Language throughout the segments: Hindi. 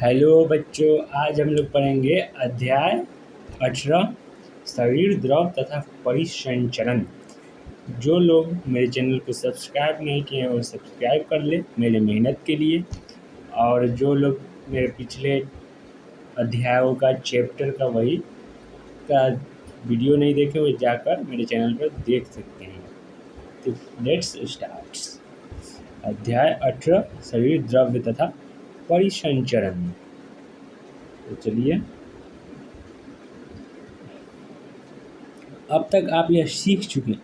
हेलो बच्चों, आज हम लोग पढ़ेंगे अध्याय 18 शरीर द्रव तथा परिसंचरण। जो लोग मेरे चैनल को सब्सक्राइब नहीं किए हैं वो सब्सक्राइब कर ले मेरे मेहनत के लिए। और जो लोग मेरे पिछले अध्यायों का चैप्टर का वही का वीडियो नहीं देखे वो जाकर मेरे चैनल पर देख सकते हैं। तो लेट्स स्टार्ट। अध्याय 18 शरीर द्रव्य तथा परिसंचरण। तो चलिए, अब तक आप यह सीख चुके हैं।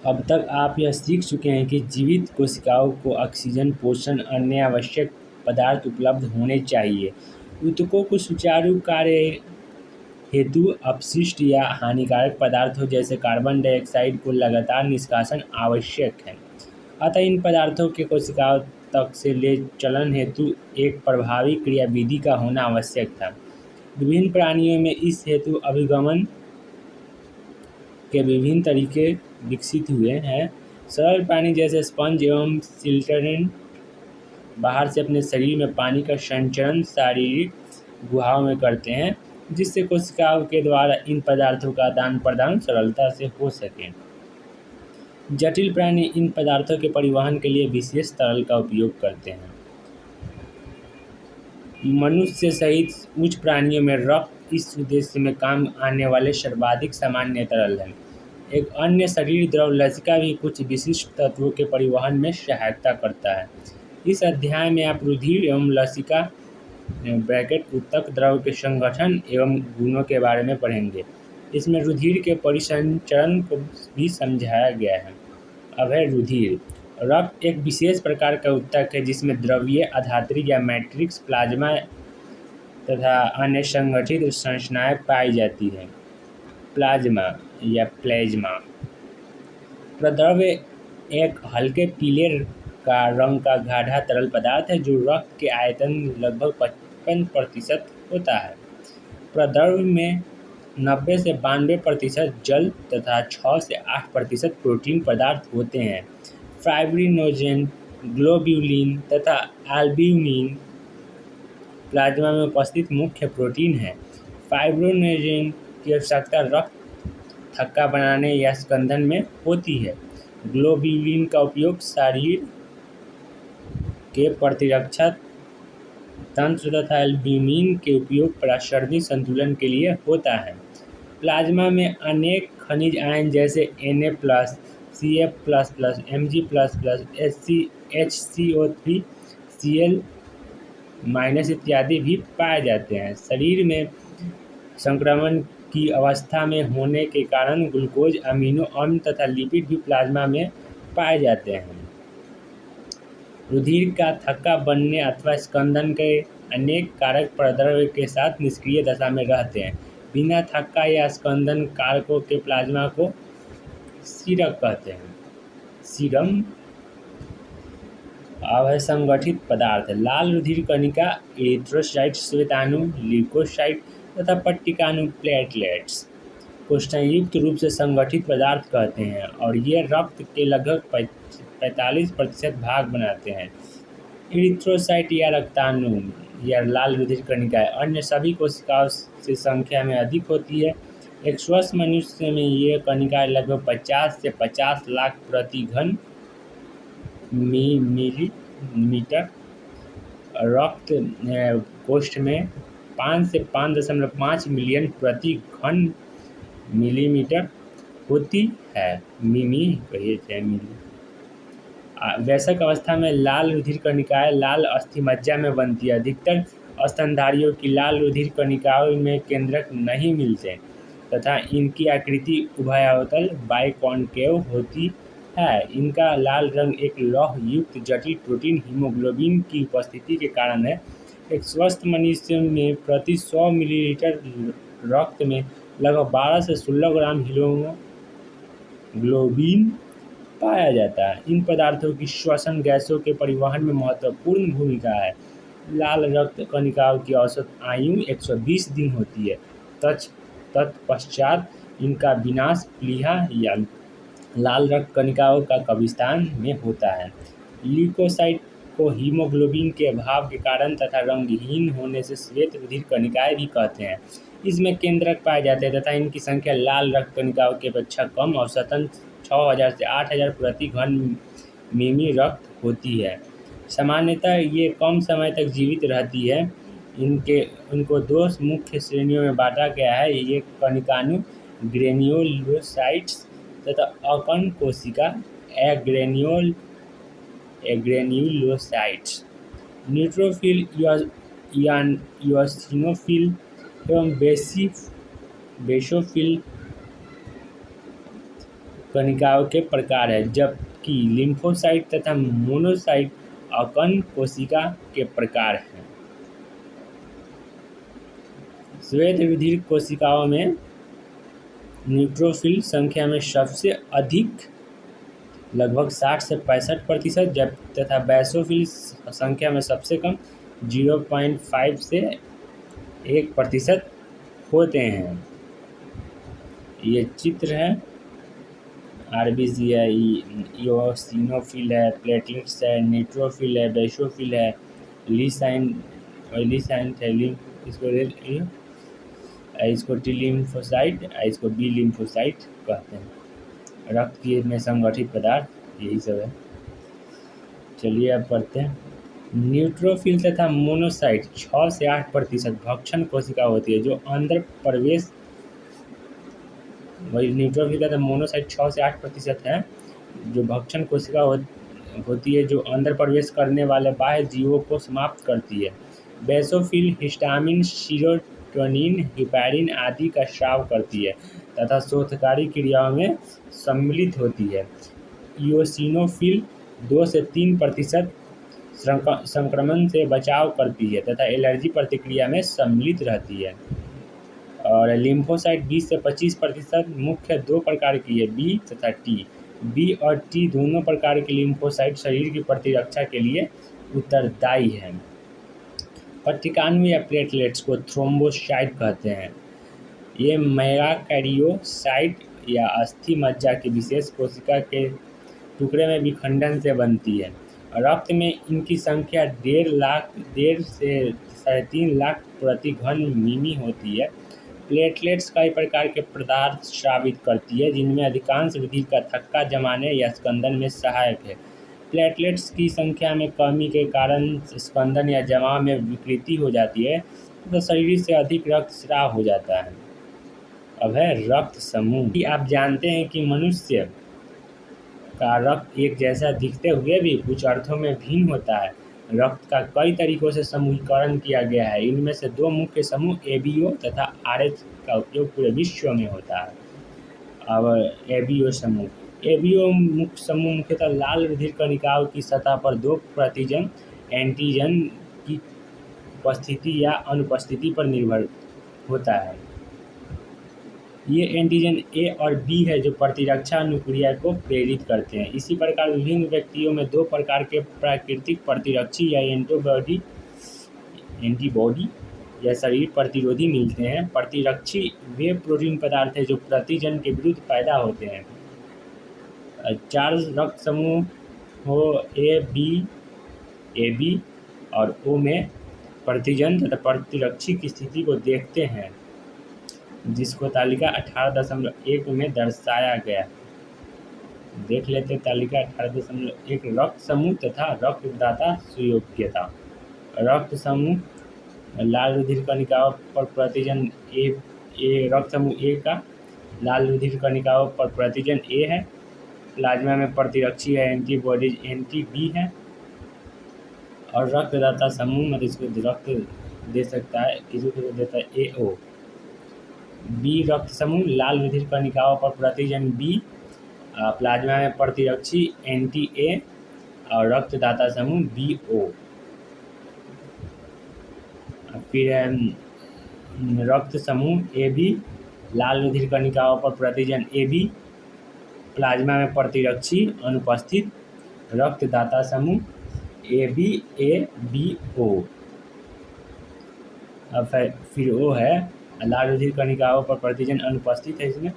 अब तक आप यह सीख चुके हैं कि जीवित कोशिकाओं को ऑक्सीजन, पोषण, अन्य आवश्यक पदार्थ उपलब्ध होने चाहिए। ऊतकों को सुचारू कार्य हेतु अपशिष्ट या हानिकारक पदार्थों जैसे कार्बन डाइऑक्साइड को लगातार निष्कासन आवश्यक है। अतः इन पदार्थों के कोशिकाओं तक से ले चलन हेतु एक प्रभावी क्रियाविधि का होना आवश्यक था। विभिन्न प्राणियों में इस हेतु अभिगमन के विभिन्न तरीके विकसित हुए हैं। सरल प्राणी जैसे स्पंज एवं सिल्टरेंट बाहर से अपने शरीर में पानी का संचरण शारीरिक गुहाओं में करते हैं, जिससे कोशिकाओं के द्वारा इन पदार्थों का आदान प्रदान सरलता से हो सके। जटिल प्राणी इन पदार्थों के परिवहन के लिए विशेष तरल का उपयोग करते हैं। मनुष्य सहित उच्च प्राणियों में रक्त इस उद्देश्य में काम आने वाले सर्वाधिक सामान्य तरल है। एक अन्य शरीर द्रव लसिका भी कुछ विशिष्ट तत्वों के परिवहन में सहायता करता है। इस अध्याय में आप रुधिर एवं लसिका ऊतक द्रव के संगठन एवं गुणों के बारे में पढ़ेंगे। इसमें रुधिर के परिसंचरण को भी समझाया गया है। अब है रुधिर। रक्त एक विशेष प्रकार का ऊतक है जिसमें द्रवीय, आधात्रिक या मैट्रिक्स, प्लाज्मा तथा अन्य संगठित संरचनाएं पाई जाती हैं। प्लाज्मा या प्लेज्मा प्रद्रव्य एक हल्के पीले का रंग का गाढ़ा तरल पदार्थ है जो रक्त के आयतन लगभग 55% होता है। प्रद्रव्य में 90 से 92% जल तथा 6 से 8% प्रोटीन पदार्थ होते हैं। फाइब्रिनोजेन, ग्लोब्यूलिन तथा एल्ब्यूमिन प्लाज्मा में उपस्थित मुख्य प्रोटीन है। फाइब्रिनोजेन की आवश्यकता रक्त थक्का बनाने या स्कंदन में होती है। ग्लोब्यूलिन का उपयोग शरीर के प्रतिरक्षा तंत्र तथा एल्ब्यूमिन के उपयोग प्रसरणी संतुलन के लिए होता है। प्लाज्मा में अनेक खनिज आयन जैसे Na+, Cf++, Mg++, HCO3, Cl- इत्यादि भी पाए जाते हैं। शरीर में संक्रमण की अवस्था में होने के कारण ग्लूकोज, अमीनो अम्ल तथा लिपिड भी प्लाज्मा में पाए जाते हैं। रुधिर का थक्का बनने अथवा स्कंदन के अनेक कारक प्रद्रव्य के साथ निष्क्रिय दशा में रहते हैं। बिना थक्का या स्कंदन कारकों के प्लाज्मा को सीरक कहते हैं। सीरम। अब है संगठित पदार्थ। लाल रुधिर कणिका, एरिथ्रोसाइट, श्वेताणु, ल्यूकोसाइट तथा पट्टिकाणु प्लेटलेट्स को संयुक्त रूप से संगठित पदार्थ कहते हैं और ये रक्त के लगभग 45% भाग बनाते हैं। एरिथ्रोसाइट या रक्ताणु या लाल रुधिर कणिकाएं अन्य सभी कोशिकाओं से संख्या में अधिक होती है। एक स्वस्थ मनुष्य में ये कणिकाएं लगभग 50 से 50 लाख प्रति घन मिलीमीटर, रक्त कोष्ठ में 5 से 5.5 मिलियन प्रति घन मिलीमीटर होती है। वयस्क अवस्था में लाल रुधिर कणिकाएं लाल अस्थिमज्जा में बनती है। अधिकतर स्तनधारियों की लाल रुधिर कणिकाओं में केंद्रक नहीं मिलते तथा इनकी आकृति उभयतल बाइकॉन्केव होती है। इनका लाल रंग एक लौह युक्त जटिल प्रोटीन हीमोग्लोबिन की उपस्थिति के कारण है। एक स्वस्थ मनुष्य में प्रति 100 मिलीलीटर रक्त में लगभग 12 से 16 ग्राम हीमोग्लोबिन पाया जाता है। इन पदार्थों की श्वसन गैसों के परिवहन में महत्वपूर्ण भूमिका है। लाल रक्त कणिकाओं की औसत आयु 120 दिन होती है। तत्पश्चात इनका विनाश प्लीहा या लाल रक्त कणिकाओं का कब्रिस्तान में होता है। ल्यूकोसाइट को हीमोग्लोबिन के अभाव के कारण तथा रंगहीन होने से श्वेत रुधिर कणिकाएं भी कहते हैं। इसमें केंद्रक पाए जाते हैं तथा इनकी संख्या लाल रक्त कणिकाओं की अपेक्षा कम, औसतन 6000 से 8000 प्रति घन मिमी रक्त होती है। सामान्यतः ये कम समय तक जीवित रहती है। इनको दो मुख्य श्रेणियों में बांटा गया है, ये कणिकाणु ग्रेन्युलोसाइट्स तथा अकर्ण कोशिका एग्रेन्युलोसाइट्स। न्यूट्रोफिल, इओसिनोफिल एवं बेसोफिल कणिकाओं के प्रकार हैं, जबकि लिम्फोसाइट तथा मोनोसाइट अकर्ण कोशिका के प्रकार हैं। श्वेत रुधिर कोशिकाओं में न्यूट्रोफिल संख्या में सबसे अधिक लगभग 60 से 65% तथा बेसोफिल संख्या में सबसे कम 0.5 से 1% होते हैं। ये चित्र है। आरबीसी है, इओसिनोफिल है, प्लेटलेट्स है, न्यूट्रोफिल है, बेसोफिल है, इसको टी लिम्फोसाइट, इसको बी लिम्फोसाइट कहते हैं। रक्त की में संगठित पदार्थ यही सब है। चलिए अब पढ़ते हैं। न्यूट्रोफिल तथा मोनोसाइट 6 से 8% भक्षण कोशिका होती है जो अंदर प्रवेश वही न्यूट्रोफिल तथा मोनोसाइट 6 से 8% है जो भक्षण कोशिका होती है जो अंदर प्रवेश करने वाले बाह्य जीवों को समाप्त करती है। बेसोफिल हिस्टामिन, सीरोटोनिन, हिपैरिन आदि का स्राव करती है तथा शोधकारी क्रियाओं में सम्मिलित होती है। इओसिनोफिल 2 से 3% संक्रमण से बचाव करती है तथा एलर्जी प्रतिक्रिया में सम्मिलित रहती है। और लिम्फोसाइट 20 से 25% मुख्य 2 प्रकार की है, बी तथा टी। बी और टी दोनों प्रकार के लिम्फोसाइट शरीर की प्रतिरक्षा के लिए उत्तरदायी हैं। पट्टिकाणु या प्लेटलेट्स को थ्रोम्बोसाइट कहते हैं। ये मेगाकैरियोसाइट या अस्थि मज्जा की विशेष कोशिका के टुकड़े में विखंडन से बनती है। रक्त में इनकी संख्या 1.5 से 3.5 लाख प्रति घन मिमी होती है। प्लेटलेट्स कई प्रकार के पदार्थ स्रावित करती है जिनमें अधिकांश रुधिर का थक्का जमाने या स्कंदन में सहायक है। प्लेटलेट्स की संख्या में कमी के कारण स्कंदन या जमाव में विकृति हो जाती है तो शरीर से अधिक रक्त स्राव हो जाता है। अब है रक्त समूह। आप जानते हैं कि मनुष्य का रक्त एक जैसा दिखते हुए भी कुछ अर्थों में भिन्न होता है। रक्त का कई तरीकों से समूहीकरण किया गया है। इनमें से 2 मुख्य समूह एबीओ तथा आरएच का उपयोग पूरे विश्व में होता है। अब एबीओ समूह मुख्य समूह मुख्यतः लाल रुधिर कणिकाओं की सतह पर 2 प्रतिजन एंटीजन की उपस्थिति या अनुपस्थिति पर निर्भर होता है। ये एंटीजन ए और बी है जो प्रतिरक्षा अनुक्रिया को प्रेरित करते हैं। इसी प्रकार विभिन्न व्यक्तियों में 2 प्रकार के प्राकृतिक प्रतिरक्षी या एंटीबॉडी या शरीर प्रतिरोधी मिलते हैं। प्रतिरक्षी वे प्रोटीन पदार्थ हैं जो प्रतिजन के विरुद्ध पैदा होते हैं। 4 रक्त समूह हो ए बी और ओ में प्रतिजन तथा प्रतिरक्षी की स्थिति को देखते हैं जिसको तालिका 18.1 में दर्शाया गया। देख लेते तालिका 18.1 रक्त समूह तथा रक्तदाता सुयोग्यता। रक्त समूह लाल रुधिर कणिकाओं पर प्रतिजन ए रक्त समूह ए का लाल रुधिर कणिकाओं पर प्रतिजन ए है। प्लाज्मा में प्रतिरक्षी है एंटीबॉडीज एंटी बी है। और रक्तदाता समूह मतलब इसको रक्त दे सकता है, किसी को देता है ए ओ। बी रक्त समूह लाल रुधिर कणिकाओं पर प्रतिजन बी, प्लाज्मा में प्रतिरक्षी एंटी ए और रक्तदाता समूह बी ओ। फिर रक्त समूह ए बी लाल रुधिर कणिकाओं पर प्रतिजन ए बी, प्लाज्मा में प्रतिरक्षी अनुपस्थित, रक्तदाता समूह ए बी ओ। अब फिर ओ है लाल रुधिर कणिकाओं पर प्रतिजन अनुपस्थित है इसमें,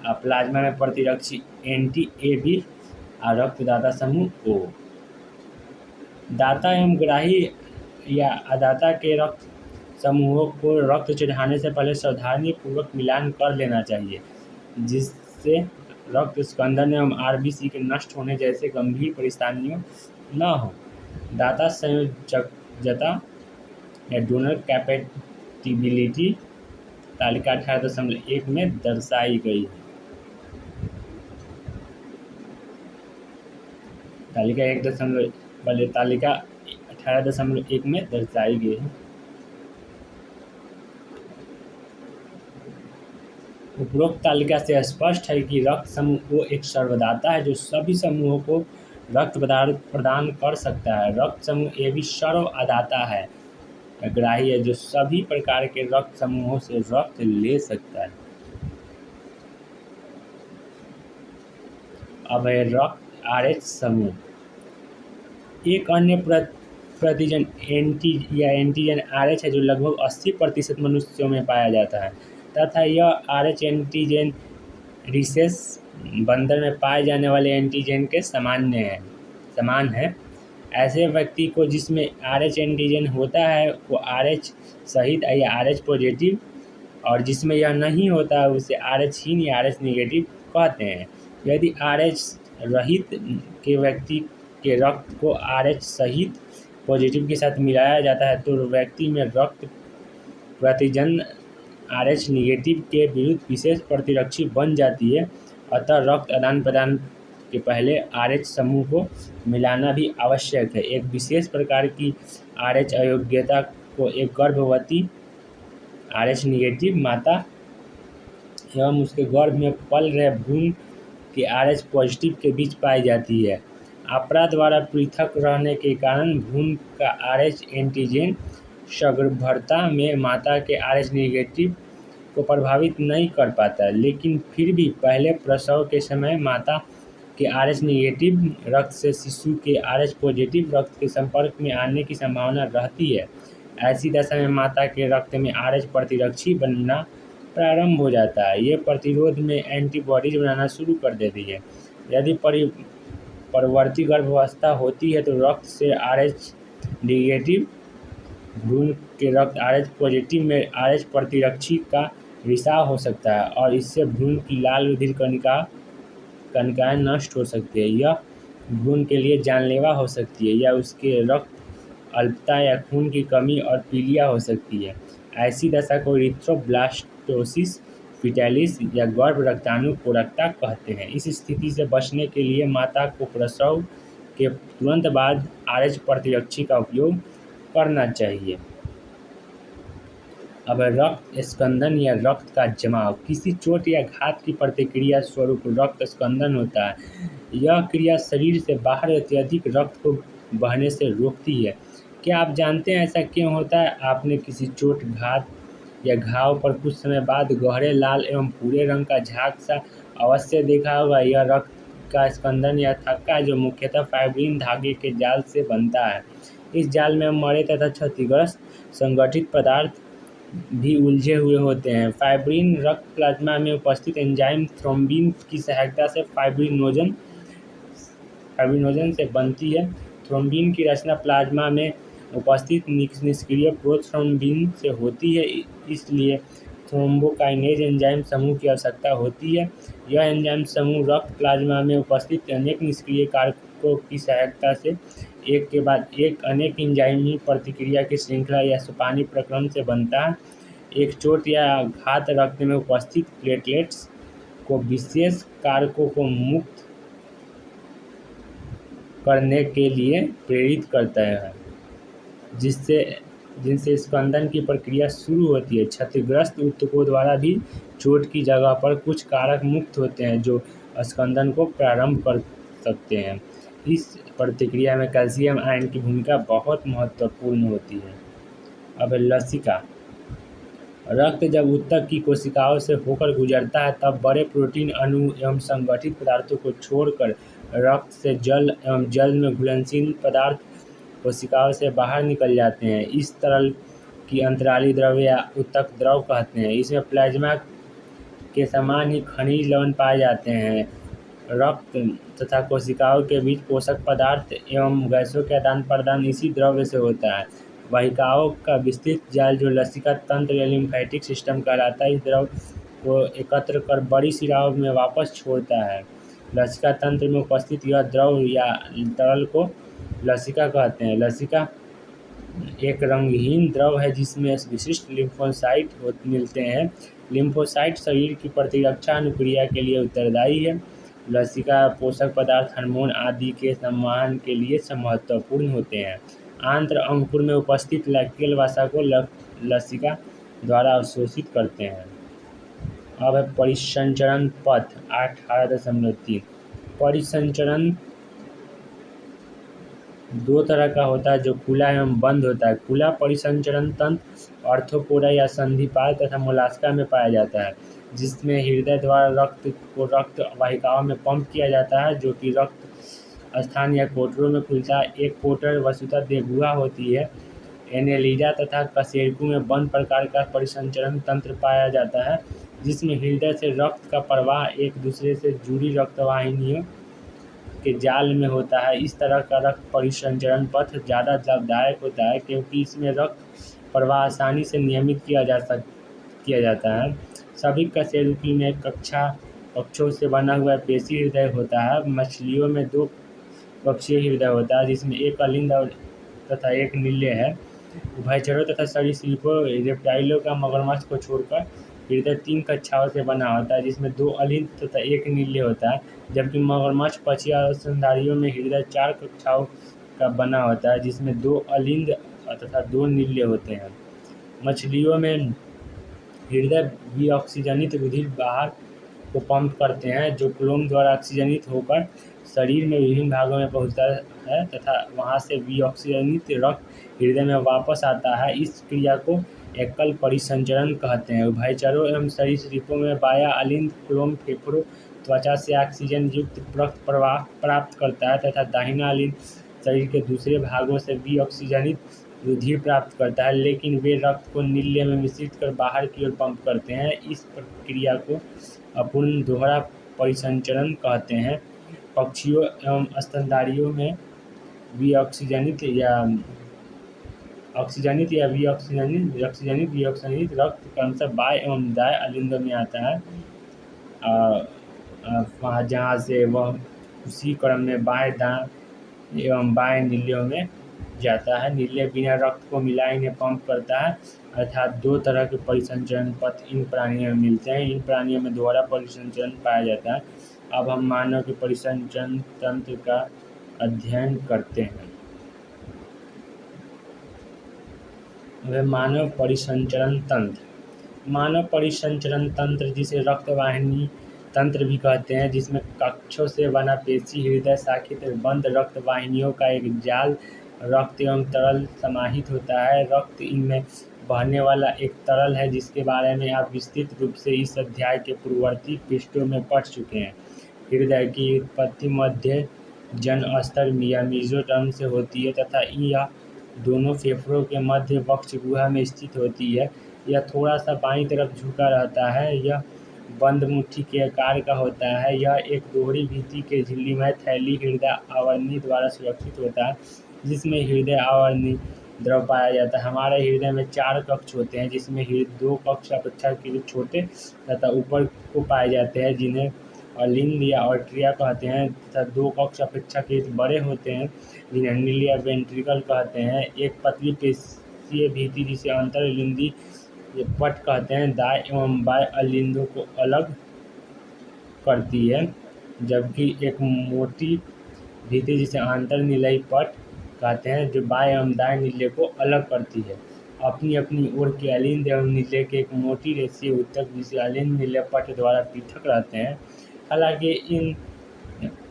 प्लाज्मा में प्रतिरक्षी एंटी-ए बी और रक्तदाता समूह ओ। दाता एवं ग्राही या अदाता के रक्त समूहों को रक्त चढ़ाने से पहले सावधानीपूर्वक मिलान कर लेना चाहिए, जिससे रक्त स्कंदन एवं आरबीसी के नष्ट होने जैसे गंभीर परेशानियों न हो। दाता संयोजकता या डोनर कैपेटिबिलिटी तालिका 18.1 में दर्शाई गई है। तालिका 18.1 में दर्शाई गई है। उपरोक्त तालिका से स्पष्ट है कि रक्त समूह ओ एक सर्वदाता है जो सभी समूहों को रक्त प्रदान कर सकता है। रक्त समूह ए भी सर्व अदाता है, ग्राही है, जो सभी प्रकार के रक्त समूहों से रक्त ले सकता है। अब है रक्त आरएच समूह। एक अन्य प्रतिजन एंटीजन आरएच है जो लगभग 80% मनुष्यों में पाया जाता है तथा यह आरएच एंटीजन रिसेस बंदर में पाए जाने वाले एंटीजन के समान है। ऐसे व्यक्ति को जिसमें आरएच एंटीजन होता है वो आरएच सहित या आरएच पॉजिटिव, और जिसमें यह नहीं होता है उसे आरएच हीन या आरएच निगेटिव कहते हैं। यदि आरएच रहित के व्यक्ति के रक्त को आरएच सहित पॉजिटिव के साथ मिलाया जाता है तो व्यक्ति में रक्त प्रतिजन आरएच निगेटिव के विरुद्ध विशेष प्रतिरक्षी बन जाती है। अतः रक्त आदान प्रदान के पहले आरएच समूह को मिलाना भी आवश्यक है। एक विशेष प्रकार की आरएच अयोग्यता को एक गर्भवती आरएच निगेटिव माता एवं उसके गर्भ में पल रहे भ्रूण के आरएच पॉजिटिव के बीच पाई जाती है। अपराध द्वारा पृथक रहने के कारण भ्रूण का आरएच एंटीजन सगर्भता में माता के आरएच निगेटिव को प्रभावित नहीं कर पाता, लेकिन फिर भी पहले प्रसव के समय माता के आरएच निगेटिव रक्त से शिशु के आरएच पॉजिटिव रक्त के संपर्क में आने की संभावना रहती है। ऐसी दशा में माता के रक्त में आरएच प्रतिरक्षी बनना प्रारंभ हो जाता है। ये प्रतिरोध में एंटीबॉडीज बनाना शुरू कर देती है। यदि परवर्ती गर्भावस्था होती है तो रक्त से आरएच निगेटिव भ्रूण के रक्त आरएच पॉजिटिव में आरएच प्रतिरक्षी का रिसाव हो सकता है और इससे भ्रूण की लाल रुधिर कणिकाएं नष्ट हो सकती है। यह भ्रूण के लिए जानलेवा हो सकती है या उसके रक्त अल्पता या खून की कमी और पीलिया हो सकती है। ऐसी दशा को इरिथ्रोब्लास्टोसिस फिटालिस या गर्भ रक्ताणु कोरकता कहते हैं। इस स्थिति से बचने के लिए माता को प्रसव के तुरंत बाद आरएच प्रतिरक्षी का उपयोग करना चाहिए। अब रक्त स्कंदन या रक्त का जमाव। किसी चोट या घात की प्रतिक्रिया स्वरूप रक्त स्कंदन होता है। यह क्रिया शरीर से बाहर अत्यधिक रक्त को बहने से रोकती है। क्या आप जानते हैं ऐसा क्यों होता है? आपने किसी चोट, घात या घाव पर कुछ समय बाद गहरे लाल एवं भूरे रंग का झाग सा अवश्य देखा होगा। यह रक्त का स्कंदन या थक्का जो मुख्यतः फाइब्रिन धागे के जाल से बनता है। इस जाल में मरे तथा क्षतिग्रस्त संगठित पदार्थ भी उलझे हुए होते हैं। फाइब्रिन रक्त प्लाज्मा में उपस्थित एंजाइम थ्रोम्बिन की सहायता से फाइब्रिनोजन से बनती है। थ्रोम्बिन की रचना प्लाज्मा में उपस्थित निष्क्रिय प्रोथ्रोम्बिन से होती है, इसलिए थ्रोम्बोकाइनेज एंजाइम समूह की आवश्यकता होती है। यह एंजाइम समूह रक्त प्लाज्मा में उपस्थित अनेक निष्क्रिय कारकों की सहायता से एक के बाद एक अनेक एंजाइमी प्रतिक्रिया की श्रृंखला या सोपानी प्रक्रम से बनता है। एक चोट या घात रक्त में उपस्थित प्लेटलेट्स को विशेष कारकों को मुक्त करने के लिए प्रेरित करता है, जिनसे स्पंदन की प्रक्रिया शुरू होती है। क्षतिग्रस्त ऊतकों द्वारा भी चोट की जगह पर कुछ कारक मुक्त होते हैं जो स्पंदन को प्रारंभ कर सकते हैं। इस प्रतिक्रिया में कैल्शियम आयन की भूमिका बहुत महत्वपूर्ण होती है। अब लसिका। रक्त जब ऊतक की कोशिकाओं से होकर गुजरता है तब बड़े प्रोटीन अणु एवं संगठित पदार्थों को छोड़कर रक्त से जल एवं जल में घुलनशील पदार्थ कोशिकाओं से बाहर निकल जाते हैं। इस तरल की अंतराली द्रव या ऊतक द्रव कहते हैं। इसमें प्लाज्मा के समान ही खनिज लवण पाए जाते हैं। रक्त तथा कोशिकाओं के बीच पोषक पदार्थ एवं गैसों के आदान प्रदान इसी द्रव्य से होता है। वाहिकाओं का विस्तृत जाल जो लसिका तंत्र या लिम्फेटिक सिस्टम कहलाता है, इस द्रव को एकत्र कर बड़ी शिराओं में वापस छोड़ता है। लसिका तंत्र में उपस्थित यह द्रव या तरल को लसिका कहते हैं। लसिका एक रंगहीन द्रव है जिसमें विशिष्ट लिम्फोसाइट मिलते हैं। लिम्फोसाइट शरीर की प्रतिरक्षा अनुक्रिया के लिए उत्तरदायी है। लसिका पोषक पदार्थ, हार्मोन आदि के संवहन के लिए महत्वपूर्ण होते हैं। आंत्र अंकुर में उपस्थित लैक्टियल वसा को लसिका द्वारा अवशोषित करते हैं। अब है परिसंचरण पथ 18.3। परिसंचरण दो तरह का होता है, जो खुला एवं बंद होता है। खुला परिसंचरण तंत्र आर्थ्रोपोडा या संधिपाद तथा मोलास्का में पाया जाता है, जिसमें हृदय द्वारा रक्त को रक्त वाहिकाओं में पंप किया जाता है, जो कि रक्त स्थान या कोटरों में खुलता है। एक कोटर वस्तुतः देगुआ होती है। एनेलिडा तथा कशेरुकी में बंद प्रकार का परिसंचरण तंत्र पाया जाता है, जिसमें हृदय से रक्त का प्रवाह एक दूसरे से जुड़ी रक्तवाहिनियों के जाल में होता है। इस तरह का रक्त परिसंचरण पथ ज़्यादा लाभदायक होता है, क्योंकि इसमें रक्त प्रवाह आसानी से नियमित किया जाता है। सभी कशेरुकी में कक्षों से बना हुआ पेशी हृदय होता है। मछलियों में 2 कक्षीय हृदय होता है, जिसमें एक अलिंद तथा एक नील्य है। उभयचरों तथा सरीसृपों रेप्टाइलों का मगरमच्छ को छोड़कर हृदय 3 कक्षाओं से बना होता है, जिसमें 2 अलिंद तथा एक नील्य होता है। जबकि मगरमच्छ, पक्षी और स्तनधारियों में हृदय 4 कक्षाओं का बना होता है, जिसमें 2 अलिंद तथा 2 नील्य होते हैं। मछलियों में हृदय विऑक्सीजनित रुधिर बाहर को पंप करते हैं, जो क्लोम द्वारा ऑक्सीजनित होकर शरीर में विभिन्न भागों में पहुंचता है तथा वहां से विऑक्सीजनित रक्त हृदय में वापस आता है। इस क्रिया को एकल परिसंचरण कहते हैं। उभयचरों एवं सरीसृपों में बायां अलिंद क्लोम फेफड़ों त्वचा से ऑक्सीजन युक्त रक्त प्रवाह प्राप्त करता है तथा दाहिना अलिंद शरीर के दूसरे भागों से विऑक्सीजनित रुधिर प्राप्त करता है, लेकिन वे रक्त को नील्य में मिश्रित कर बाहर की ओर पंप करते हैं। इस प्रक्रिया को अपूर्ण दोहरा परिसंचरण कहते हैं। पक्षियों एवं स्तनधारियों में विऑक्सीजनित विऑक्सीजनित रक्त क्रमशः बाएं एवं दाएं अलिंदों में आता है, वहाँ जहाँ से वह उसी क्रम में बाएं दाएं एवं बाएं नील्यों में जाता है। नील्य बिना रक्त को मिलाए इन्हें पंप करता है। अर्थात 2 तरह के परिसंचरण पथ इन प्राणियों में मिलते हैं। इन प्राणियों में दोहरा परिसंचरण पाया जाता है। अब हम मानव के परिसंचरण तंत्र का अध्ययन करते हैं। मानव परिसंचरण तंत्र। मानव परिसंचरण तंत्र, जिसे रक्तवाहिनी तंत्र भी कहते हैं, जिसमें कक्षों से बना पेशी हृदय शाखित बंद रक्त वाहिनियों का एक जाल रक्त एवं तरल समाहित होता है। रक्त इनमें बहने वाला एक तरल है, जिसके बारे में आप विस्तृत रूप से इस अध्याय के पूर्ववर्ती पृष्ठों में पढ़ चुके हैं। हृदय की उत्पत्ति मध्य जनस्तर या मेसोडर्म से होती है तथा यह दोनों फेफड़ों के मध्य वक्ष गुहा में स्थित होती है। यह थोड़ा सा बाईं तरफ झुका रहता है। यह बंद मुट्ठी के आकार का होता है। यह एक दोहरी भित्ति के झिल्लीमय थैली हृदय आवरणी द्वारा सुरक्षित होता है, जिसमें हृदय आवरणी द्रव पाया जाता है। हमारे हृदय में 4 कक्ष होते हैं, जिसमें 2 कक्ष अपेक्षाकृत छोटे तथा ऊपर को पाए जाते हैं, जिन्हें अलिंद या आर्टरिया कहते हैं, तथा 2 कक्ष अपेक्षाकृत बड़े होते हैं, जिन्हें नील या वेंट्रिकल कहते हैं। एक पतली पेशीय भित्ति, जिसे अंतर्लिंदी पट कहते हैं, दाएं एवं बाएं अलिंदों को अलग करती है, जबकि एक मोटी भित्ति, जिसे आंतर्निलयी पट कहते हैं, जो बाएं एवं दाएं नील्य को अलग करती है। अपनी अपनी ओर के अलिंद एवं नील्य के एक मोटी रेखीय ऊतक, जिसे अलिंद नील्य पट द्वारा पृथक रहते हैं। हालांकि इन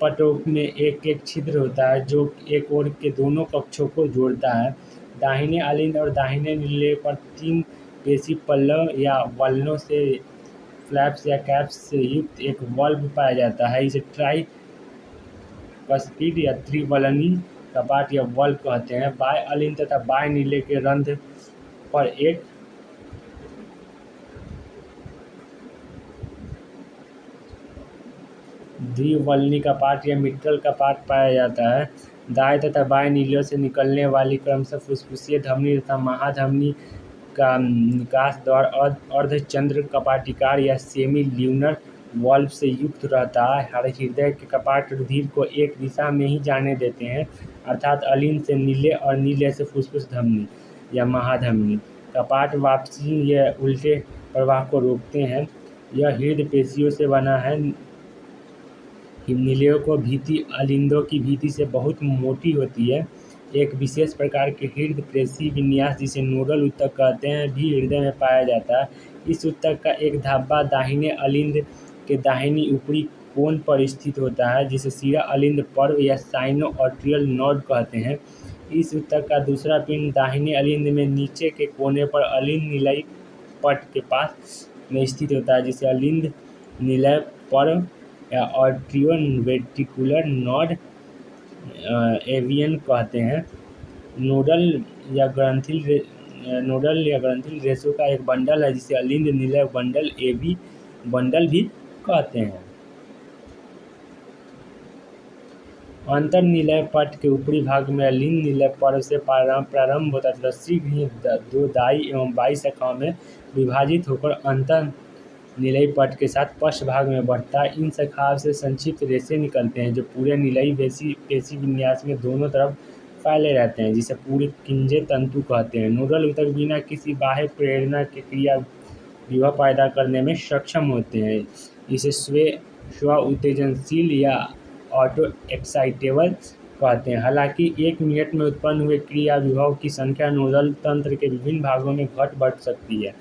पटों में एक एक छिद्र होता है, जो एक ओर के दोनों कक्षों को जोड़ता है। दाहिने अलिंद और दाहिने नील्य पर 3 पेशी पल्लव या वलनों से फ्लैप्स या कैप्स से युक्त एक वल्ब पाया जाता है। इसे ट्राइकस्पिड या त्रिवलनी कपाट या वल्ब कहते हैं। बाएं अलिंद तथा बाएं नील्य के रंध्र पर एक द्विवल्नी कपाट या मिट्रल कपाट पाया जाता है। दाएं तथा बाएं नीलियों से निकलने वाली क्रमशः फुसफुसीय धमनी तथा महाधमनी का निकास द्वार अर्धचंद्र कपाटिकार या सेमी ल्यूनर वॉल्व से युक्त रहता है। हृदय के कपाट रुधिर को एक दिशा में ही जाने देते हैं, अर्थात अलिंद से नीले और नीले से फुसफुस धमनी या महाधमनी। कपाट वापसी या उल्टे प्रवाह को रोकते हैं। यह हृदय पेशियों से बना है। नीलियों को भीति अलिंदों की भीति से बहुत मोटी होती है। एक विशेष प्रकार के हृदय पेशी विन्यास जिसे नोडल ऊतक कहते हैं भी हृदय में पाया जाता है। इस ऊतक का एक धब्बा दाहिने अलिंद के दाहिनी ऊपरी कोण पर स्थित होता है, जिसे शिरा अलिंद पर्व या साइनो आर्टरियल नोड कहते हैं। इस ऊतक का दूसरा पिंड दाहिने अलिंद में नीचे के कोने पर अलिंद निलय पट के पास में स्थित होता है, जिसे अलिंद निलय पर्व या आर्टरियो वेंट्रिकुलर नोड एवियन कहते हैं। नोडल या ग्रंथिल रेशों का एक बंडल है, जिसे अलिंद निलय बंडल एवी बंडल भी कहते हैं। अंतर्निलय पट के ऊपरी भाग में अलिंद निलय पर्व से प्रारंभ होता है तथा शीघ्र ही दो दाई एवं बाई शाखाओं में विभाजित होकर अंतर निलयी पट के साथ पश्च भाग में बढ़ता है। इन शाखाओं से संक्षिप्त रेशे निकलते हैं, जो पूरे निलयी पेशी विन्यास में दोनों तरफ फैले रहते हैं, जिसे पूरे किंजे तंतु कहते हैं। नोडल ऊतक बिना किसी बाह्य प्रेरणा के क्रिया विभव पैदा करने में सक्षम होते हैं। इसे स्व उत्तेजनशील या ऑटो एक्साइटेबल कहते हैं। हालांकि 1 मिनट में उत्पन्न हुए क्रिया विभव की संख्या नोडल तंत्र के विभिन्न भागों में घट बढ़ सकती है।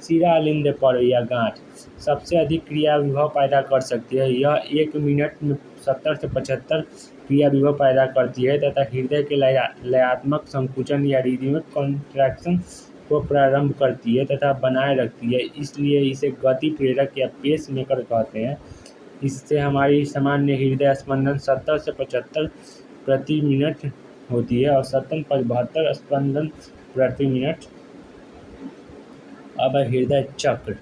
शिरा अलिंद पर्व या गांठ सबसे अधिक क्रिया विभव पैदा कर सकती है। यह 1 मिनट में 70 से 75 क्रिया विभव पैदा करती है तथा हृदय के लयात्मक संकुचन या रिदमिक कॉन्ट्रैक्शन को प्रारंभ करती है तथा बनाए रखती है। इसलिए इसे गति प्रेरक या पेस मेकर कहते हैं। इससे हमारी सामान्य हृदय स्पंदन 70 से 75 प्रति मिनट होती है और 70-72 स्पंदन प्रति मिनट। अब हृदय चक्र।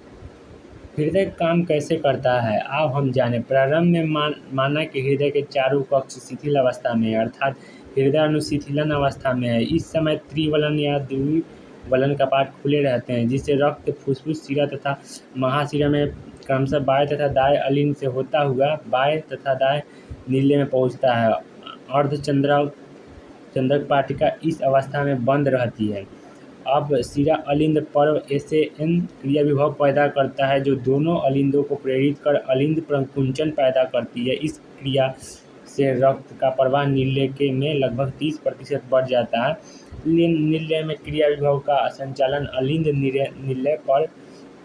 हृदय काम कैसे करता है अब हम जाने। प्रारंभ में माना कि हृदय के चारों कक्ष शिथिल अवस्था में है, अर्थात हृदय अनुशिथिलन अवस्था में है। इस समय त्रिवलन या द्विवलन कपाट खुले रहते हैं, जिससे रक्त फुसफुस शिरा तथा महाशिरा में क्रमशः बाएं तथा दाएं अलिंद से होता हुआ बाएं तथा दाएं नीले में पहुंचता है। अर्धचंद्रक पाटिका इस अवस्था में बंद रहती है। अब शिरा अलिंद पर्व एसएएन क्रिया विभव पैदा करता है, जो दोनों अलिंदों को प्रेरित कर अलिंद प्रकुंचन पैदा करती है। इस क्रिया से रक्त का प्रवाह नीले के में लगभग 30% बढ़ जाता है। नीले में क्रिया विभव का संचालन अलिंद निलय पर्व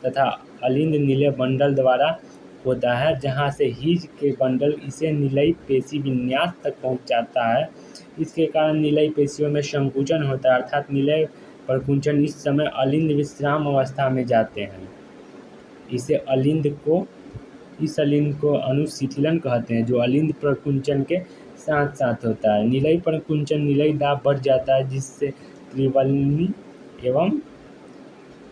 तथा अलिंद निलय बंडल द्वारा होता है, जहां से हिज के बंडल इसे निलयी पेशी विन्यास तक पहुंचाता है। इसके कारण निलयी पेशियों में संकुचन होता है, अर्थात निलय प्रकुंचन। इस समय अलिंद विश्राम अवस्था में जाते हैं। इस अलिंद को अनुशिथिलन कहते हैं, जो अलिंद प्रकुंचन के साथ साथ होता है। निलयी प्रकुंचन निलयी दाब बढ़ जाता है, जिससे त्रिवल्नी एवं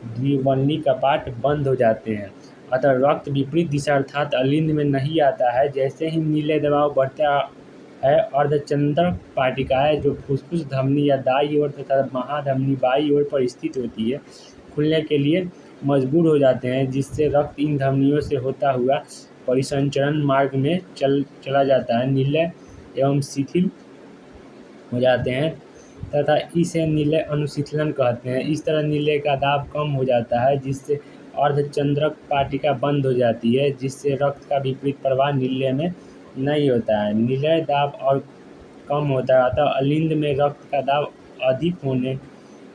द्विवल्नी कपाट बंद हो जाते हैं। अतः रक्त विपरीत दिशा अर्थात अलिंद में नहीं आता है। जैसे ही नीले दबाव बढ़ता है, अर्धचंद्रक पाटिकाएं जो फुसफुस धमनी या दाईं ओर तथा महाधमनी बाईं ओर पर स्थित होती है, खुलने के लिए मजबूर हो जाते हैं, जिससे रक्त इन धमनियों से होता हुआ परिसंचरण मार्ग में चला जाता है। नीले एवं शिथिल हो जाते हैं तथा इसे नीले अनुशिथिलन कहते हैं। इस तरह नीले का दाब कम हो जाता है, जिससे अर्धचंद्रक पाटिका बंद हो जाती है, जिससे रक्त का विपरीत प्रवाह नीले में नहीं होता है। निलय दाब और कम होता है, अतः अलिंद में रक्त का दाब अधिक होने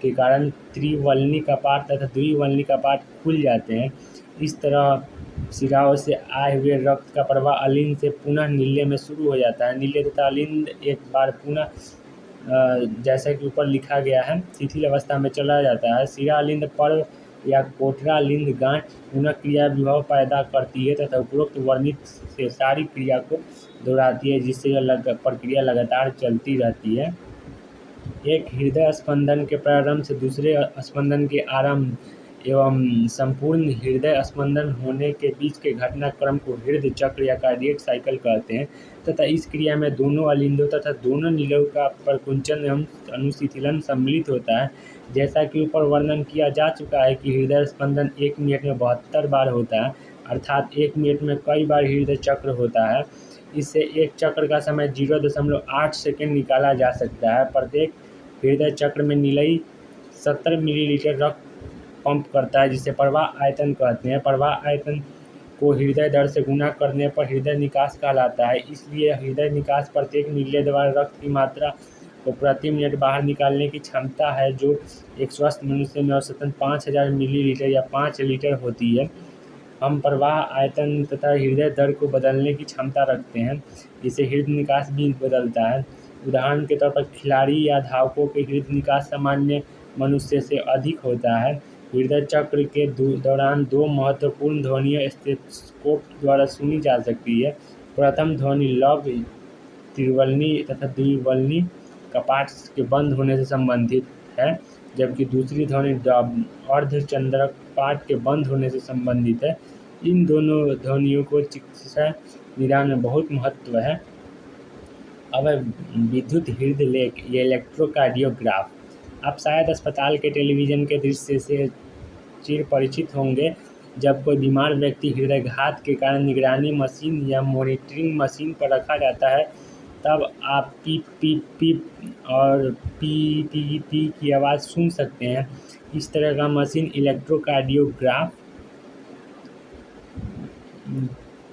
के कारण त्रिवल्नी कपाट तथा द्विवल्नी कपाट खुल जाते हैं। इस तरह शिराओं से आए हुए रक्त का प्रवाह अलिंद से पुनः नीले में शुरू हो जाता है। नीले तथा अलिंद एक बार पुनः जैसा कि ऊपर लिखा गया है शिथिल अवस्था में चला जाता है। शिरा अलिंद पर्व या कोठरा अलिंद गांठ पुनः क्रिया विभव पैदा करती है तथा उपरोक्त वर्णित से सारी क्रिया को दोहराती है, जिससे यह प्रक्रिया लगातार चलती रहती है। एक हृदय स्पंदन के प्रारंभ से दूसरे स्पंदन के आरंभ एवं संपूर्ण हृदय स्पंदन होने के बीच के घटनाक्रम को हृदय चक्र या कार्डियक साइकिल कहते हैं तथा इस क्रिया में दोनों अलिंदों तथा दोनों नीलों का प्रकुंचन एवं अनुशीतलन सम्मिलित होता है। जैसा कि ऊपर वर्णन किया जा चुका है कि हृदय स्पंदन 1 मिनट में 72 बार होता है, अर्थात 1 मिनट में कई बार हृदय चक्र होता है। इससे एक चक्र का समय 0.8 सेकेंड निकाला जा सकता है। प्रत्येक हृदय चक्र में नीलई 70 मिलीलीटर रक्त पंप करता है, जिसे प्रवाह आयतन कहते हैं। प्रवाह आयतन को हृदय दर से गुणा करने पर हृदय निकास कहलाता है। इसलिए हृदय निकास प्रत्येक नीले द्वारा रक्त की मात्रा को प्रति मिनट बाहर निकालने की क्षमता है, जो एक स्वस्थ मनुष्य में औसतन 5000 मिलीलीटर या 5 लीटर होती है। हम प्रवाह आयतन तथा हृदय दर को बदलने की क्षमता रखते हैं, जिससे हृदय निकास भी बदलता है। उदाहरण के तौर पर खिलाड़ी या धावकों के हृदय निकास सामान्य मनुष्य से अधिक होता है। हृदय चक्र के दौरान 2 महत्वपूर्ण ध्वनियाँ स्टेथोस्कोप द्वारा सुनी जा सकती है। प्रथम ध्वनि लव त्रिवलनी तथा द्विवलनी कपाट के बंद होने से संबंधित है, जबकि दूसरी ध्वनि अर्धचंद्रक कपाट के बंद होने से संबंधित है। इन दोनों ध्वनियों को चिकित्सा निदान में बहुत महत्व है। अब विद्युत हृदय लेख या इलेक्ट्रोकार्डियोग्राफ। आप शायद अस्पताल के टेलीविज़न के दृश्य से चिर परिचित होंगे। जब कोई बीमार व्यक्ति हृदयघात के कारण निगरानी मशीन या मॉनिटरिंग मशीन पर रखा जाता है, तब आप पीप पीप पीप और पी पी पी की आवाज़ सुन सकते हैं। इस तरह का मशीन इलेक्ट्रोकार्डियोग्राफ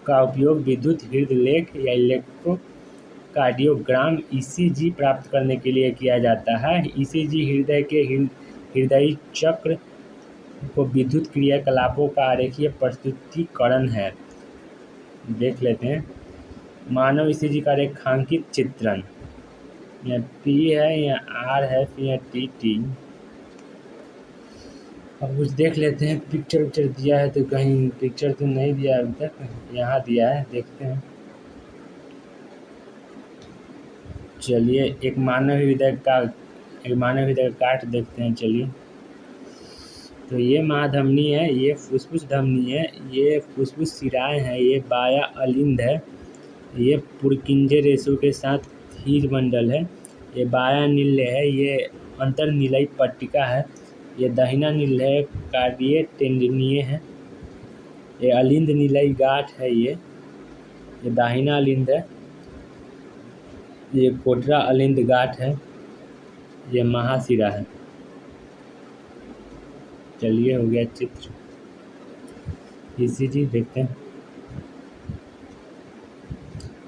का उपयोग विद्युत हृदय लेख या इलेक्ट्रोकार्डियोग्राम ईसीजी प्राप्त करने के लिए किया जाता है। ईसीजी हृदय के हृदयी चक्र को विद्युत क्रियाकलापों का आरेखीय प्रस्तुतिकरण है। देख लेते हैं। मानव ईसीजी का रेखांकित चित्रण। यहाँ पी है, यहाँ आर है, फिर यहाँ टी टी। अब कुछ देख लेते हैं। पिक्चर दिया है तो कहीं पिक्चर तो नहीं दिया अभी तक, यहाँ दिया है, देखते हैं। चलिए एक मानव हृदय का काट देखते हैं। चलिए, तो ये महाधमनी है, ये फुसफुस धमनी है, ये फुसफुस शिराएँ हैं, ये बाया अलिंद है, ये पुरकिंजे रेशों के साथ हीर मंडल है, ये बाया नील्य है, ये अंतर्नीलयी पट्टिका है, ये दाहिना नील्य है, कार्डिये टेंडिनिये है, ये अलिंद नीलयी गांठ है, ये दाहिना अलिंद है, ये कोटरा अलिंद गांठ है, ये महाशिरा है। चलिए हो गया चित्र। ईसीजी देखते हैं।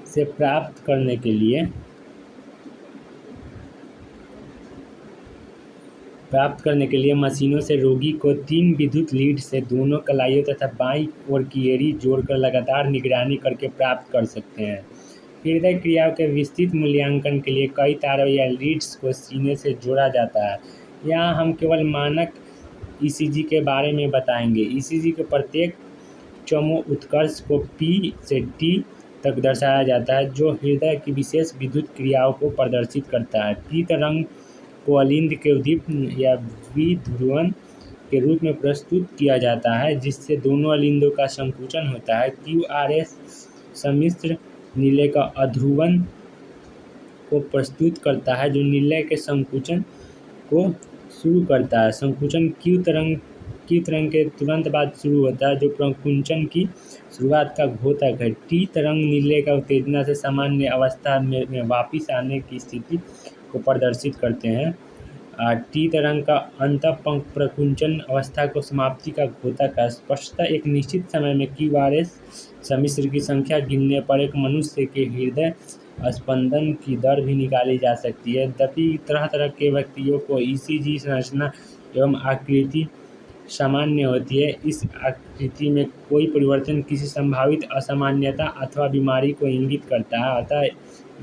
से प्राप्त करने के लिए मशीनों से रोगी को 3 विद्युत लीड से दोनों कलाइयों तथा बाईं ओर की एड़ी जोड़कर लगातार निगरानी करके प्राप्त कर सकते हैं। हृदय क्रियाओं के विस्तृत मूल्यांकन के लिए कई तारों या लीड्स को सीने से जोड़ा जाता है। यहाँ हम केवल मानक ईसीजी के बारे में बताएंगे। ईसीजी के प्रत्येक चमोत्कर्ष को पी से टी तक दर्शाया जाता है, जो हृदय की विशेष विद्युत क्रियाओं को प्रदर्शित करता है। पी तरंग को अलिंद के उद्दीपन या विध्रुवण के रूप में प्रस्तुत किया जाता है, जिससे दोनों अलिंदों का संकुचन होता है। क्यूआरएस सम्मिश्र नीले का अध्रुवण को प्रस्तुत करता है, जो नीले के संकुचन को शुरू करता है। संकुचन क्यू तरंग के तुरंत बाद शुरू होता है, जो प्रकुंचन की शुरुआत का घोतक है। टी तरंग नीले का उत्तेजना से सामान्य अवस्था में वापस आने की स्थिति को प्रदर्शित करते हैं। टी तरंग का अंतःपंख प्रकुंचन अवस्था को समाप्ति का घोतक है। स्पष्टतः एक निश्चित समय में क्यूआरएस सम्मिश्र की संख्या गिनने पर एक मनुष्य के हृदय स्पंदन की दर भी निकाली जा सकती है। यद्यपि तरह तरह के व्यक्तियों को ईसीजी संरचना एवं आकृति सामान्य होती है, इस आकृति में कोई परिवर्तन किसी संभावित असामान्यता अथवा बीमारी को इंगित करता है, अतः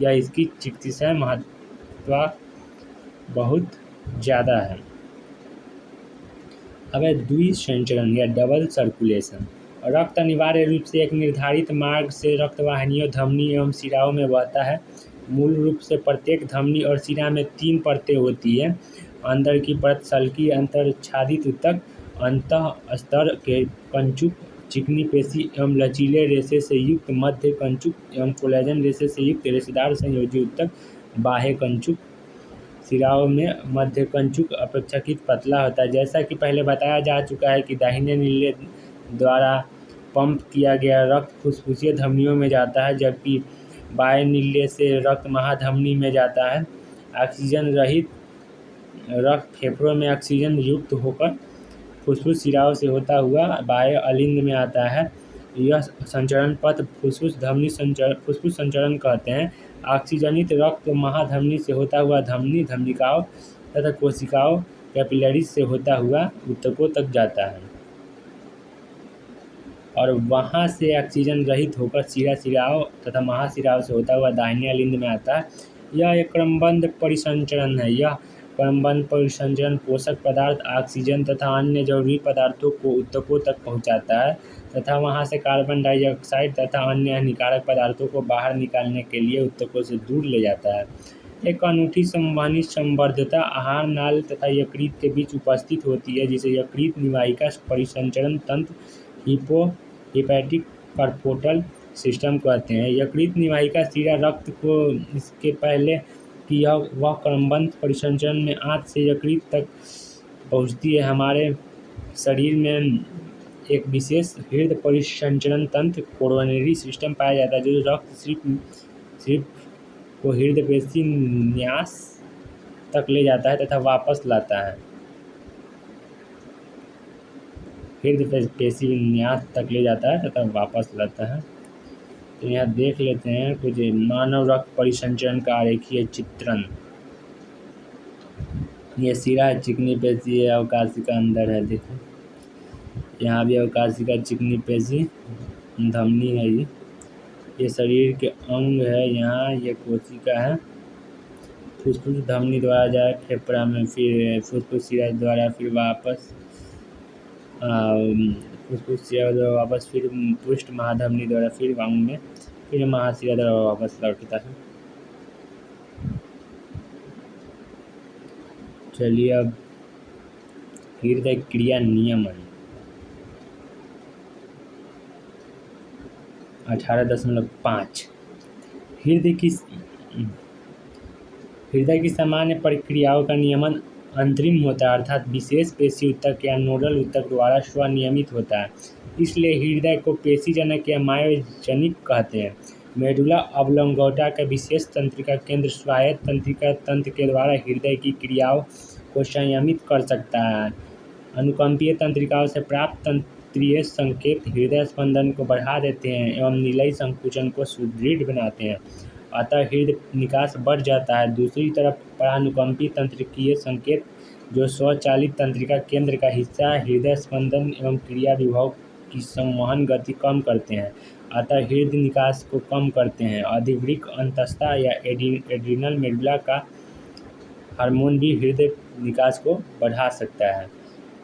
यह इसकी चिकित्सीय महत्व बहुत ज़्यादा है। अब द्विसंचरण या डबल सर्कुलेशन। रक्त अनिवार्य रूप से एक निर्धारित मार्ग से रक्तवाहिनियों, धमनी एवं शिराओं में बहता है। मूल रूप से प्रत्येक धमनी और शिरा में 3 परतें होती हैं। अंदर की परत सल्की अंतरच्छादित ऊतक अंतः स्तर के कंचुक, चिकनी पेशी एवं लचीले रेशे से युक्त मध्य कंचुक एवं कोलेजन रेशे से युक्त रेशेदार संयोजी ऊतक बाह्य कंचुक। सिराओं में मध्य कंचुक अपेक्षाकृत पतला होता है। जैसा कि पहले बताया जा चुका है कि दाहिने नीले द्वारा पंप किया गया रक्त फुफ्फुसीय धमनियों में जाता है, जबकि बाएं नीले से रक्त महाधमनी में जाता है। ऑक्सीजन रहित रक्त फेफड़ों में ऑक्सीजन युक्त होकर फुफ्फुस सिराओं से होता हुआ बाह्य अलिंद में आता है। यह संचरण पथ फुफ्फुस संचरण कहते हैं। ऑक्सीजनित रक्त महाधमनी से होता हुआ धमनी, धमनिकाओं तथा कोशिकाओं कैपिलरीज से होता हुआ ऊतकों तक जाता है और वहां से ऑक्सीजन रहित होकर सिराओं तथा महासिराओं से होता हुआ दाहिने अलिंद में आता है। यह एक क्रमबद्ध परिसंचरण है। यह क्रमबद्ध परिसंचरण पोषक पदार्थ, ऑक्सीजन तथा अन्य जरूरी पदार्थों को ऊतकों तक पहुंचाता है तथा वहां से कार्बन डाइऑक्साइड तथा अन्य हानिकारक पदार्थों को बाहर निकालने के लिए ऊतकों से दूर ले जाता है। एक अनूठी संवहनी संबद्धता आहार नाल तथा यकृत के बीच उपस्थित होती है, जिसे यकृत निवाहिका परिसंचरण तंत्र हेपेटिक परपोर्टल सिस्टम कहते हैं। यकृत निवाहिका सिरा रक्त को इसके पहले कि वह क्रमबद्ध परिसंचरण में आंत से यकृत तक पहुंचती है। हमारे शरीर में एक विशेष हृदय परिसंचरण तंत्र कोरोनरी सिस्टम पाया जाता है, जो रक्त सिर्फ को हृदय पेशी न्यास तक ले जाता है तथा वापस लाता है। हृदय पेशी न्यास तक ले जाता है तथा वापस लाता है। तो यहाँ देख लेते हैं कुछ मानव रक्त परिसंचरण का आरेखीय चित्रण। ये सिरा है, चिकनी पेशी है, अवकाशिका अंदर है। देखो यहाँ भी अवकाशिका, चिकनी पेशी, धमनी है। ये शरीर के अंग है। यहाँ ये कोशिका है। फुफ्फुस धमनी द्वारा जाए फेफड़ा में, फिर फुफ्फुस सिरा द्वारा, फिर वापस फुफ्फुस सिरा द्वारा वापस, फिर पृष्ठ महाधमनी द्वारा, फिर अंग में, फिर महाशिरा द्वारा वापस लौटता है। चलिए अब हृदय क्रिया नियमन 18.5 हृदय की सामान्य प्रक्रियाओं का नियमन अंतरिम होता है, अर्थात विशेष पेशी ऊतक या नोडल ऊतक द्वारा स्वनियमित होता है। इसलिए हृदय को पेशीजनक या मायोजेनिक कहते हैं। मेडुला ऑब्लोंगेटा का विशेष तंत्रिका केंद्र स्वायत्त तंत्रिका तंत्र के द्वारा हृदय की क्रियाओं को संयमित कर सकता है। अनुकंपीय तंत्रिकाओं से प्राप्त तंत्रीय संकेत हृदय स्पंदन को बढ़ा देते हैं एवं नीलयी संकुचन को सुदृढ़ बनाते हैं, अतः हृदय निकास बढ़ जाता है। दूसरी तरफ परानुकंपी तंत्रिकीय संकेत, जो स्वचालित तंत्रिका केंद्र का हिस्सा है, हृदय स्पंदन एवं क्रिया विभव की संवहन गति कम करते हैं, अतः हृदय निकास को कम करते हैं। अधिवृक्क अंतस्था या एड्रिनल मेडुला का हार्मोन भी हृदय निकास को बढ़ा सकता है।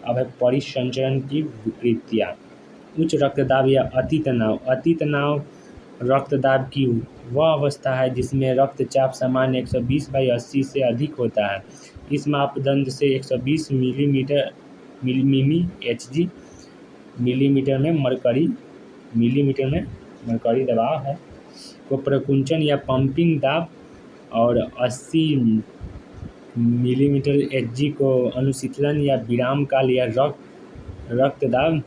अब है परिसंचरण की विकृतियाँ। उच्च रक्तदाब या अति तनाव। अति तनाव रक्तदाब की वह अवस्था है जिसमें रक्तचाप सामान्य 120/80 से अधिक होता है। इस मापदंड से 120 मिमी Hg मिलीमीटर में मरकरी दबाव है को प्रकुंचन या पंपिंग दाब और 80 मिलीमीटर Hg को अनुशीतलन या विराम काल या रक्तदाब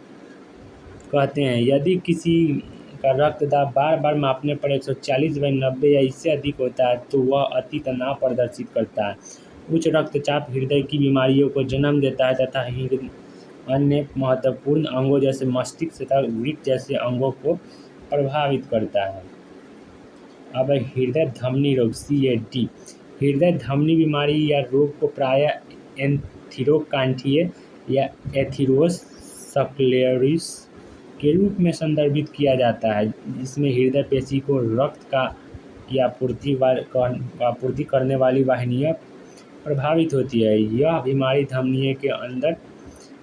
कहते हैं। यदि किसी का रक्तदाब बार बार मापने पर 140/90 या इससे अधिक होता है तो वह अति तनाव प्रदर्शित करता है। उच्च रक्तचाप हृदय की बीमारियों को जन्म देता है तथा अन्य महत्वपूर्ण अंगों जैसे मस्तिष्क तथा वृक्क जैसे अंगों को प्रभावित करता है। अब हृदय धमनी रोग CAD। हृदय धमनी बीमारी या रोग को प्रायः एंथीरोकांठीय या एथेरोस्क्लेरोसिस के रूप में संदर्भित किया जाता है, जिसमें हृदय पेशी को रक्त की आपूर्ति करने वाली वाहिनियाँ प्रभावित होती है। यह बीमारी धमनियों के अंदर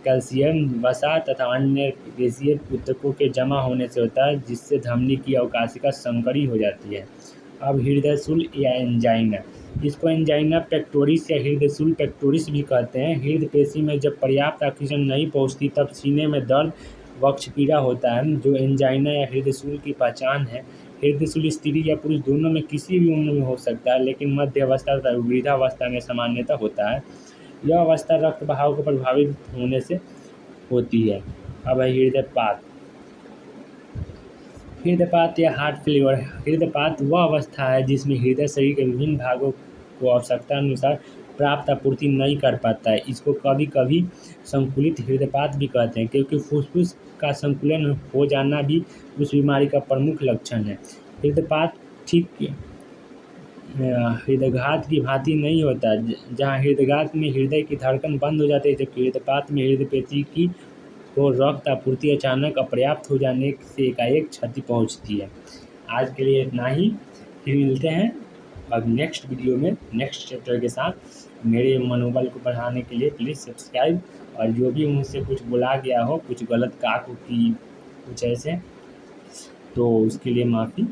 कैल्शियम, वसा तथा अन्य पेशीय ऊतकों के जमा होने से होता है, जिससे धमनी की अवकाशिका संकरी हो जाती है। अब हृदय शूल या एंजाइना। इसको एंजाइना पेक्टोरिस या हृदय शूल पेक्टोरिस भी कहते हैं। हृदय पेशी में जब पर्याप्त ऑक्सीजन नहीं पहुंचती तब सीने में दर्द वक्षपीड़ा होता है, जो एंजाइना या हृदय शूल की पहचान है। हृदय शूल स्त्री या पुरुष दोनों में किसी भी उम्र में हो सकता है, लेकिन मध्य अवस्था तथा वृद्धावस्था में सामान्यतः होता है। यह अवस्था रक्त बहाव को प्रभावित होने से होती है। अब है हृदयपात। हृदयपात या हार्ट फेल्योर। हृदयपात वह अवस्था है जिसमें हृदय शरीर के विभिन्न भागों को आवश्यकता अनुसार प्राप्त आपूर्ति नहीं कर पाता है। इसको कभी कभी संकुलित हृदयपात भी कहते हैं, क्योंकि फुसफुस का संकुलन हो जाना भी उस बीमारी का प्रमुख लक्षण है। हृदयपात ठीक हृदयघात की भांति नहीं होता, जहाँ हृदयघात में हृदय की धड़कन बंद हो जाती है, जबकि हृदयपात में हृदय पेशी की को रक्त आपूर्ति अचानक अपर्याप्त हो जाने से एकाएक क्षति पहुंचती है। आज के लिए इतना ही, फिर मिलते हैं अब नेक्स्ट वीडियो में नेक्स्ट चैप्टर के साथ। मेरे मनोबल को बढ़ाने के लिए प्लीज़ सब्सक्राइब, और जो भी मुझसे कुछ बोला गया हो, कुछ गलत काक की कुछ ऐसे, तो उसके लिए माफ़ी।